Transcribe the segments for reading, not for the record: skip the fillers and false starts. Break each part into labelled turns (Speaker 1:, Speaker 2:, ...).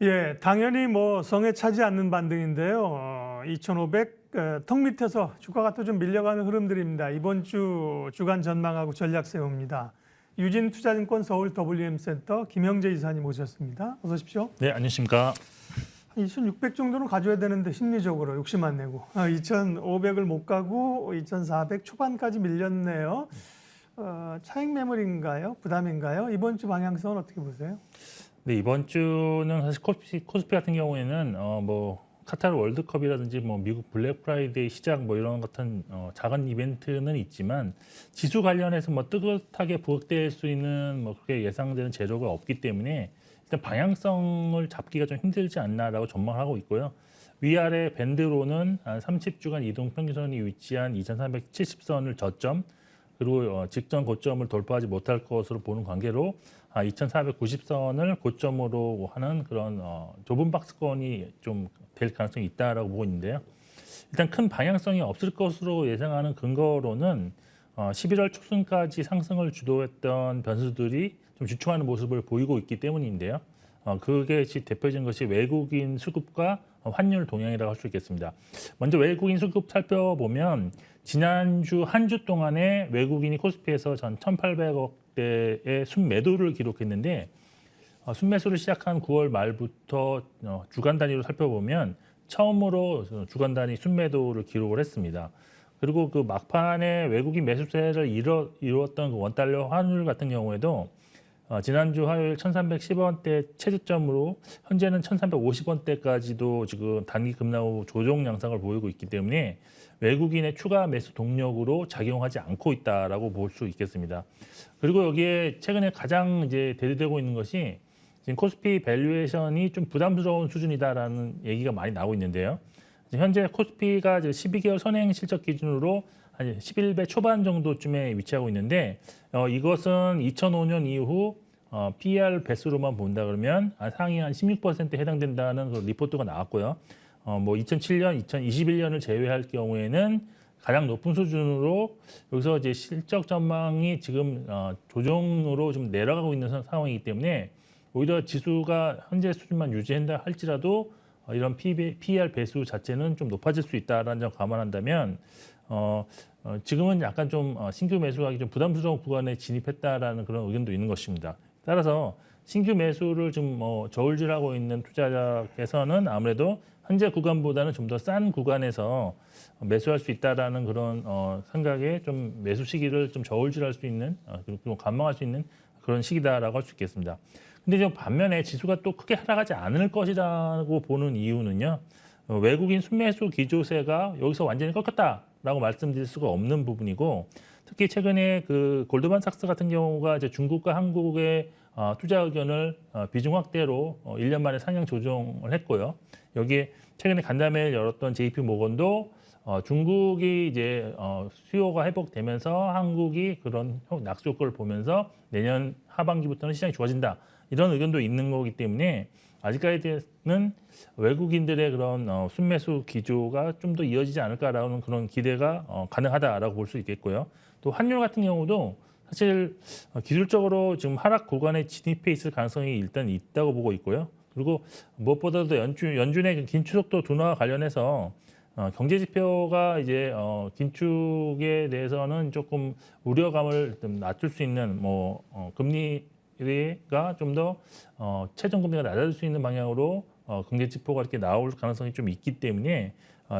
Speaker 1: 예, 당연히 뭐 성에 차지 않는 반등인데요. 2,500, 턱 밑에서 주가가 또 좀 밀려가는 흐름들입니다. 이번 주 주간 전망하고 전략 세웁니다. 유진투자증권 서울 WM센터 김영재 이사님 오셨습니다. 어서 오십시오.
Speaker 2: 네, 안녕하십니까.
Speaker 1: 2,600 정도는 가져야 되는데 심리적으로 욕심 안 내고 2,500을 못 가고 2,400 초반까지 밀렸네요. 차익 매물인가요? 부담인가요? 이번 주 방향성은 어떻게 보세요?
Speaker 2: 네, 이번 주는 사실 코스피 같은 경우에는 뭐 카타르 월드컵이라든지 뭐 미국 블랙 프라이데이 시작 뭐 이런 같은 작은 이벤트는 있지만 지수 관련해서 뭐 뜨뜻하게 부각될 수 있는 뭐 그렇게 예상되는 재료가 없기 때문에 일단 방향성을 잡기가 좀 힘들지 않나라고 전망하고 있고요. 위아래 밴드로는 한 30주간 이동 평균선이 위치한 2,370선을 저점 그리고 직전 고점을 돌파하지 못할 것으로 보는 관계로 2,490선을 고점으로 하는 그런 좁은 박스권이 좀 될 가능성이 있다라고 보고 있는데요. 일단 큰 방향성이 없을 것으로 예상하는 근거로는 11월 초순까지 상승을 주도했던 변수들이 좀 주춤하는 모습을 보이고 있기 때문인데요. 그게 대표적인 것이 외국인 수급과 환율 동향이라고 할 수 있겠습니다. 먼저 외국인 수급 살펴보면 지난주 한 주 동안에 외국인이 코스피에서 전 1,800억대의 순매도를 기록했는데 순매수를 시작한 9월 말부터 주간 단위로 살펴보면 처음으로 주간 단위 순매도를 기록을 했습니다. 그리고 그 막판에 외국인 매수세를 이루었던 그 원달러 환율 같은 경우에도 지난주 화요일 1,310원대 최저점으로 현재는 1,350원대까지도 지금 단기 급락 후 조정 양상을 보이고 있기 때문에 외국인의 추가 매수 동력으로 작용하지 않고 있다라고 볼 수 있겠습니다. 그리고 여기에 최근에 가장 이제 대두되고 있는 것이 지금 코스피 밸류에이션이 좀 부담스러운 수준이다라는 얘기가 많이 나오고 있는데요. 현재 코스피가 12개월 선행 실적 기준으로 한 11배 초반 정도쯤에 위치하고 있는데 이것은 2005년 이후 PER 배수로만 본다 그러면 상위 한 16%에 해당된다는 그 리포트가 나왔고요. 뭐 2007년, 2021년을 제외할 경우에는 가장 높은 수준으로 여기서 이제 실적 전망이 지금 조정으로 좀 내려가고 있는 상황이기 때문에 오히려 지수가 현재 수준만 유지한다 할지라도 이런 PER 배수 자체는 좀 높아질 수 있다라는 점 감안한다면 지금은 약간 좀 신규 매수하기 좀 부담스러운 구간에 진입했다라는 그런 의견도 있는 것입니다. 따라서 신규 매수를 좀 저울질하고 있는 투자자께서는 아무래도 현재 구간보다는 좀 더 싼 구간에서 매수할 수 있다라는 그런 생각에 좀 매수 시기를 좀 저울질할 수 있는 그리고 관망할 수 있는 그런 시기다라고 할 수 있겠습니다. 근데 좀 반면에 지수가 또 크게 하락하지 않을 것이라고 보는 이유는요. 외국인 순매수 기조세가 여기서 완전히 꺾였다라고 말씀드릴 수가 없는 부분이고 특히 최근에 그 골드만삭스 같은 경우가 이제 중국과 한국의 투자 의견을 비중 확대로 1년 만에 상향 조정을 했고요. 여기에 최근에 간담회를 열었던 JP 모건도 중국이 이제 수요가 회복되면서 한국이 그런 낙수 효과를 보면서 내년 하반기부터는 시장이 좋아진다. 이런 의견도 있는 거기 때문에 아직까지는 외국인들의 그런 순매수 기조가 좀 더 이어지지 않을까라는 그런 기대가 가능하다라고 볼 수 있겠고요. 또 환율 같은 경우도 사실 기술적으로 지금 하락 구간에 진입해 있을 가능성이 일단 있다고 보고 있고요. 그리고 무엇보다도 연준의 긴축속도 둔화와 관련해서 경제 지표가 이제 긴축에 대해서는 조금 우려감을 좀 낮출 수 있는 금리가 좀 더 최종 금리가 낮아질 수 있는 방향으로 경제 지표가 이렇게 나올 가능성이 좀 있기 때문에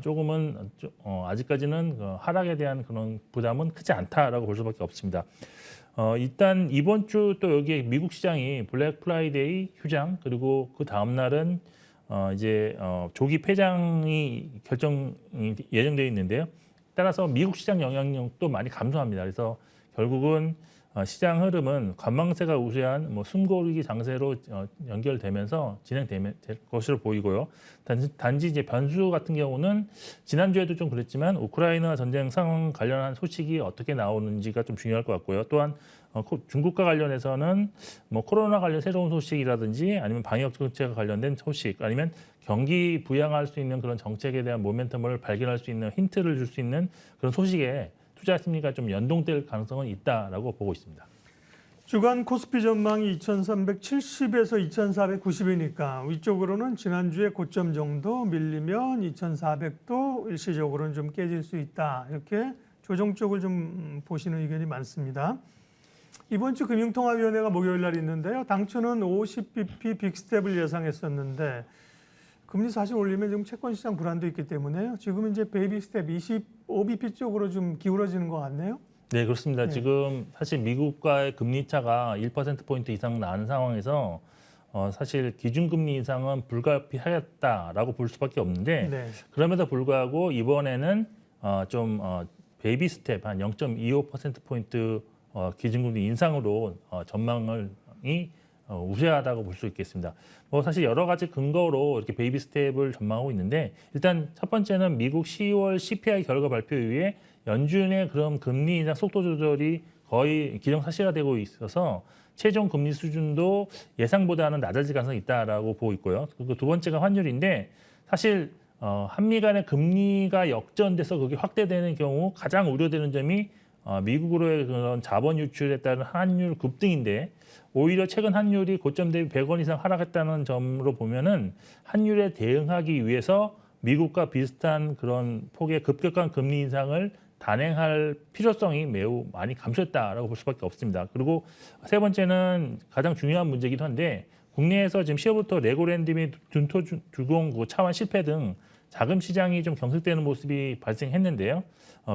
Speaker 2: 조금은 아직까지는 하락에 대한 그런 부담은 크지 않다라고 볼 수밖에 없습니다. 일단 이번 주 또 여기에 미국 시장이 블랙 프라이데이 휴장 그리고 그 다음 날은 이제 조기 폐장이 결정이 예정되어 있는데요. 따라서 미국 시장 영향력도 많이 감소합니다. 그래서 결국은 시장 흐름은 관망세가 우세한 숨고르기 장세로 연결되면서 진행될 것으로 보이고요. 단지 이제 변수 같은 경우는 지난주에도 좀 그랬지만 우크라이나 전쟁 상황 관련한 소식이 어떻게 나오는지가 좀 중요할 것 같고요. 또한 중국과 관련해서는 코로나 관련 새로운 소식이라든지 아니면 방역 정책과 관련된 소식 아니면 경기 부양할 수 있는 그런 정책에 대한 모멘텀을 발견할 수 있는 힌트를 줄 수 있는 그런 소식에 투자 심리가 좀 연동될 가능성은 있다라고 보고 있습니다.
Speaker 1: 주간 코스피 전망이 2370에서 2490이니까 위쪽으로는 지난주에 고점 정도 밀리면 2400도 일시적으로는 좀 깨질 수 있다. 이렇게 조정 쪽을 좀 보시는 의견이 많습니다. 이번 주 금융통화위원회가 목요일 날 있는데요. 당초는 50bp 빅스텝을 예상했었는데 금리 사실 올리면 지금 채권 시장 불안도 있기 때문에요. 지금 이제 베이비 스텝 25bp 쪽으로 좀 기울어지는 것 같네요.
Speaker 2: 네, 그렇습니다.
Speaker 1: 네.
Speaker 2: 지금 사실 미국과의 금리 차가 1%포인트 이상 나는 상황에서 사실 기준금리 인상은 불가피하겠다라고 볼 수밖에 없는데
Speaker 1: 네.
Speaker 2: 그럼에도 불구하고 이번에는 베이비 스텝 한 0.25%포인트 기준금리 인상으로 전망이 우세하다고 볼 수 있겠습니다. 뭐 사실 여러 가지 근거로 이렇게 베이비 스텝을 전망하고 있는데 일단 첫 번째는 미국 10월 CPI 결과 발표 이후에 연준의 그런 금리 인상 속도 조절이 거의 기정사실화되고 있어서 최종 금리 수준도 예상보다는 낮아질 가능성이 있다라고 보고 있고요. 그리고 두 번째가 환율인데 사실 한미 간의 금리가 역전돼서 그게 확대되는 경우 가장 우려되는 점이 미국으로의 그런 자본 유출에 따른 환율 급등인데 오히려 최근 환율이 고점 대비 100원 이상 하락했다는 점으로 보면은 환율에 대응하기 위해서 미국과 비슷한 그런 폭의 급격한 금리 인상을 단행할 필요성이 매우 많이 감소했다라고 볼 수밖에 없습니다. 그리고 세 번째는 가장 중요한 문제이기도 한데 국내에서 지금 10월부터 레고랜드 및 둔토 주공 차환 실패 등 자금 시장이 좀 경색되는 모습이 발생했는데요.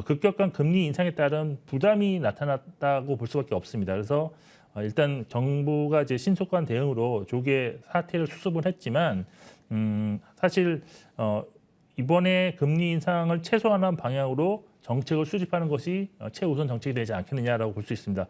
Speaker 2: 급격한 금리 인상에 따른 부담이 나타났다고 볼 수밖에 없습니다. 그래서 일단 정부가 이제 신속한 대응으로 조기에 사태를 수습을 했지만 사실 이번에 금리 인상을 최소화하는 방향으로 정책을 수립하는 것이 최우선 정책이 되지 않겠느냐라고 볼 수 있습니다.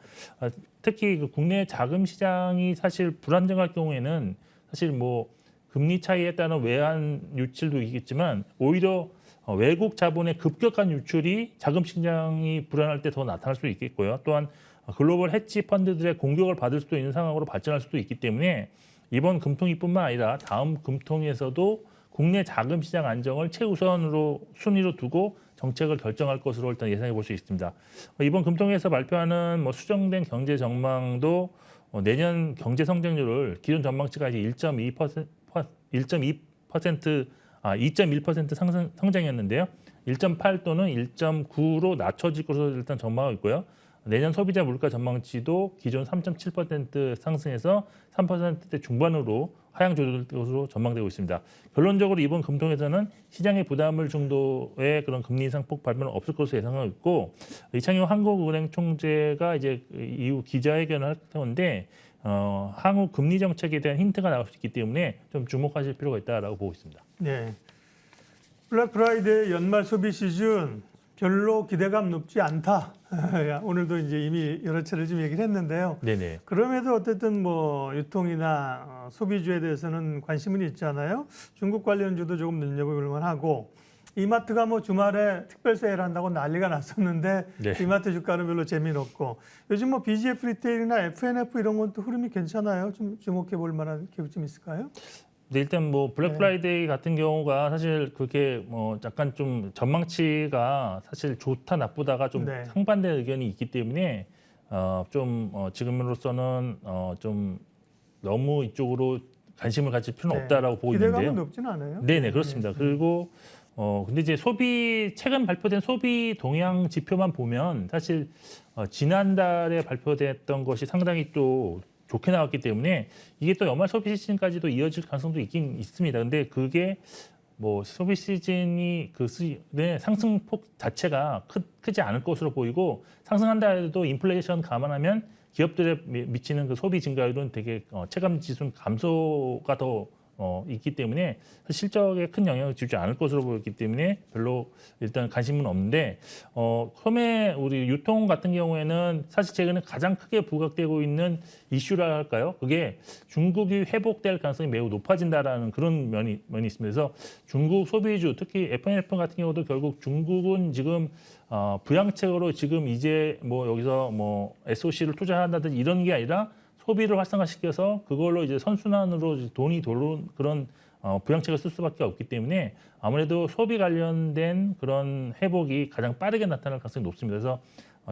Speaker 2: 특히 그 국내 자금 시장이 사실 불안정할 경우에는 사실 뭐 금리 차이에 따른 외환 유출도 있겠지만 오히려 외국 자본의 급격한 유출이 자금 시장이 불안할 때 더 나타날 수 있겠고요. 또한 글로벌 해치 펀드들의 공격을 받을 수도 있는 상황으로 발전할 수도 있기 때문에 이번 금통위뿐만 아니라 다음 금통위에서도 국내 자금 시장 안정을 최우선으로 순위로 두고 정책을 결정할 것으로 일단 예상해 볼 수 있습니다. 이번 금통위에서 발표하는 수정된 경제 전망도 내년 경제 성장률을 기존 전망치가 이제 2.1% 성장이었는데요. 1.8 또는 1.9로 낮춰질 것으로 일단 전망하고 있고요. 내년 소비자 물가 전망치도 기존 3.7% 상승해서 3%대 중반으로 하향 조절될 것으로 전망되고 있습니다. 결론적으로 이번 금통에서는 시장의 부담을 정도의 그런 금리 인상폭 발표는 없을 것으로 예상하고 있고 이창용 한국은행 총재가 이제 이후 기자회견을 할 건데 향후 금리 정책에 대한 힌트가 나올 수 있기 때문에 좀 주목하실 필요가 있다라고 보고 있습니다.
Speaker 1: 네. 블랙 프라이데이 연말 소비 시즌 별로 기대감 높지 않다. 오늘도 이제 이미 여러 차례 좀 얘기를 했는데요.
Speaker 2: 네네.
Speaker 1: 그럼에도 어쨌든 뭐 유통이나 소비주에 대해서는 관심은 있잖아요. 중국 관련주도 조금 눈여겨볼 만하고 이마트가 뭐 주말에 특별 세일한다고 난리가 났었는데
Speaker 2: 네.
Speaker 1: 이마트 주가는 별로 재미는 없고 요즘 뭐 BGF 리테일이나 FNF 이런 건 또 흐름이 괜찮아요. 좀 주목해 볼 만한 기회 좀 있을까요?
Speaker 2: 근데 일단 뭐 블랙 프라이데이 같은 경우가 사실 그게 뭐 약간 좀 전망치가 사실 좋다 나쁘다가 좀
Speaker 1: 네.
Speaker 2: 상반된 의견이 있기 때문에 지금으로서는 좀 너무 이쪽으로 관심을 가질 필요는 없다라고 보고
Speaker 1: 기대감은
Speaker 2: 있는데요.
Speaker 1: 높진 않아요.
Speaker 2: 네네 그렇습니다. 그리고 근데 이제 최근 발표된 소비 동향 지표만 보면 사실 지난달에 발표됐던 것이 상당히 또 좋게 나왔기 때문에 이게 또 연말 소비 시즌까지도 이어질 가능성도 있긴 있습니다. 근데 그게 뭐 소비 시즌이 네, 상승폭 자체가 크지 않을 것으로 보이고 상승한다 해도 인플레이션 감안하면 기업들에 미치는 그 소비 증가율은 되게 체감 지수 감소가 더 있기 때문에 실적에 큰 영향을 주지 않을 것으로 보였기 때문에 별로 일단 관심은 없는데 처음에 우리 유통 같은 경우에는 사실 최근에 가장 크게 부각되고 있는 이슈라 할까요? 그게 중국이 회복될 가능성이 매우 높아진다라는 그런 면이 있습니다. 그래서 중국 소비주 특히 F&F 같은 경우도 결국 중국은 지금 부양책으로 지금 이제 뭐 여기서 뭐 SOC를 투자한다든지 이런 게 아니라 소비를 활성화시켜서 그걸로 이제 선순환으로 돈이 도는 그런 부양책을 쓸 수밖에 없기 때문에 아무래도 소비 관련된 그런 회복이 가장 빠르게 나타날 가능성이 높습니다. 그래서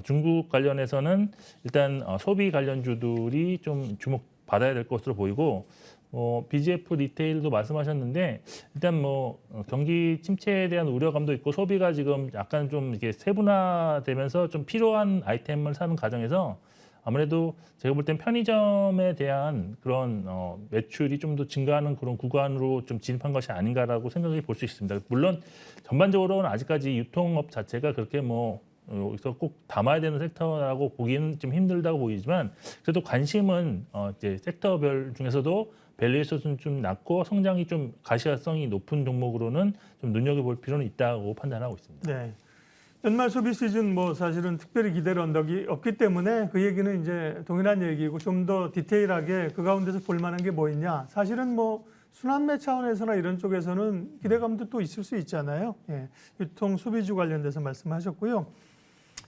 Speaker 2: 중국 관련해서는 일단 소비 관련주들이 좀 주목받아야 될 것으로 보이고 BGF 리테일도 말씀하셨는데 일단 경기 침체에 대한 우려감도 있고 소비가 지금 약간 좀 이게 세분화되면서 좀 필요한 아이템을 사는 과정에서 아무래도 제가 볼 땐 편의점에 대한 그런 매출이 좀 더 증가하는 그런 구간으로 좀 진입한 것이 아닌가라고 생각해 볼 수 있습니다. 물론 전반적으로는 아직까지 유통업 자체가 그렇게 여기서 꼭 담아야 되는 섹터라고 보기는 좀 힘들다고 보이지만 그래도 관심은 이제 섹터별 중에서도 밸류에이션은 좀 낮고 성장이 좀 가시화성이 높은 종목으로는 좀 눈여겨볼 필요는 있다고 판단하고 있습니다.
Speaker 1: 네. 연말 소비 시즌 사실은 특별히 기대를 언덕이 없기 때문에 그 얘기는 이제 동일한 얘기고 좀 더 디테일하게 그 가운데서 볼 만한 게 뭐 있냐. 사실은 순환매 차원에서나 이런 쪽에서는 기대감도 또 있을 수 있잖아요. 예. 유통 소비주 관련돼서 말씀하셨고요.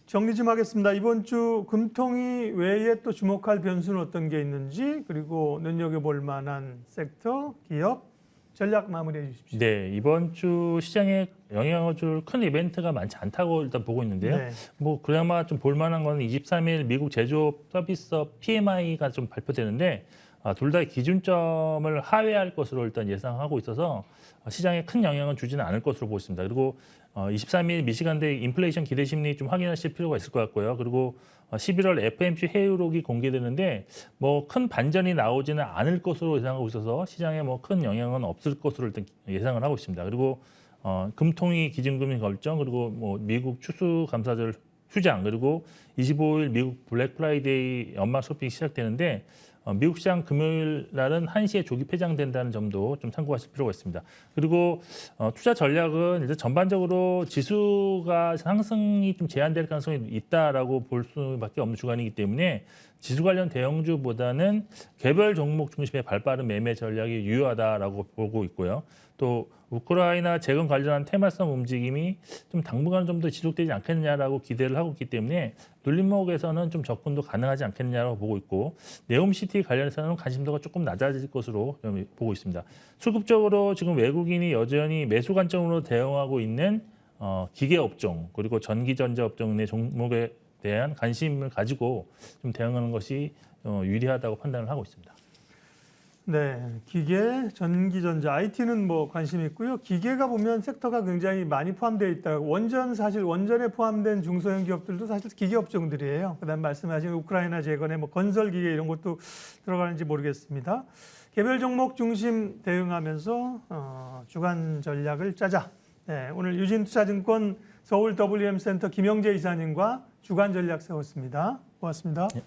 Speaker 1: 정리 좀 하겠습니다. 이번 주 금통위 외에 또 주목할 변수는 어떤 게 있는지 그리고 눈여겨볼 만한 섹터, 기업, 전략 마무리해 주십시오.
Speaker 2: 네, 이번 주 시장에 영향을 줄 큰 이벤트가 많지 않다고 일단 보고 있는데요.
Speaker 1: 네.
Speaker 2: 그나마 좀 볼만한 거는 23일 미국 제조업 서비스업 PMI가 좀 발표되는데 둘 다 기준점을 하회할 것으로 일단 예상하고 있어서 시장에 큰 영향을 주지는 않을 것으로 보고 있습니다. 그리고 23일 미시간대 인플레이션 기대 심리 좀 확인하실 필요가 있을 것 같고요. 그리고 11월 FMC 회의록이 공개되는데 큰 반전이 나오지는 않을 것으로 예상하고 있어서 시장에 큰 영향은 없을 것으로 일단 예상을 하고 있습니다. 그리고 금통위 기준금리 결정 그리고 미국 추수감사절 휴장 그리고 25일 미국 블랙 프라이데이 연말 쇼핑이 시작되는데 미국 시장 금요일 날은 1시에 조기 폐장된다는 점도 좀 참고하실 필요가 있습니다. 그리고 투자 전략은 일단 전반적으로 지수가 상승이 좀 제한될 가능성이 있다라고 볼 수밖에 없는 주간이기 때문에 지수 관련 대형주보다는 개별 종목 중심의 발빠른 매매 전략이 유효하다라고 보고 있고요. 또 우크라이나 재건 관련한 테마성 움직임이 좀 당분간 좀 더 지속되지 않겠느냐라고 기대를 하고 있기 때문에 눌림목에서는 좀 접근도 가능하지 않겠느냐라고 보고 있고 네옴시티 관련해서는 관심도가 조금 낮아질 것으로 보고 있습니다. 수급적으로 지금 외국인이 여전히 매수 관점으로 대응하고 있는 기계업종 그리고 전기전자업종 내 종목에 대한 관심을 가지고 좀 대응하는 것이 유리하다고 판단을 하고 있습니다.
Speaker 1: 네, 기계, 전기전자, IT는 관심 있고요. 기계가 보면 섹터가 굉장히 많이 포함되어 있다. 사실 원전에 포함된 중소형 기업들도 사실 기계 업종들이에요. 그다음 말씀하신 우크라이나 재건에 건설 기계 이런 것도 들어가는지 모르겠습니다. 개별 종목 중심 대응하면서 주간 전략을 짜자. 네, 오늘 유진투자증권 서울 WM센터 김영재 이사님과 주간 전략 세웠습니다. 고맙습니다.
Speaker 2: 네.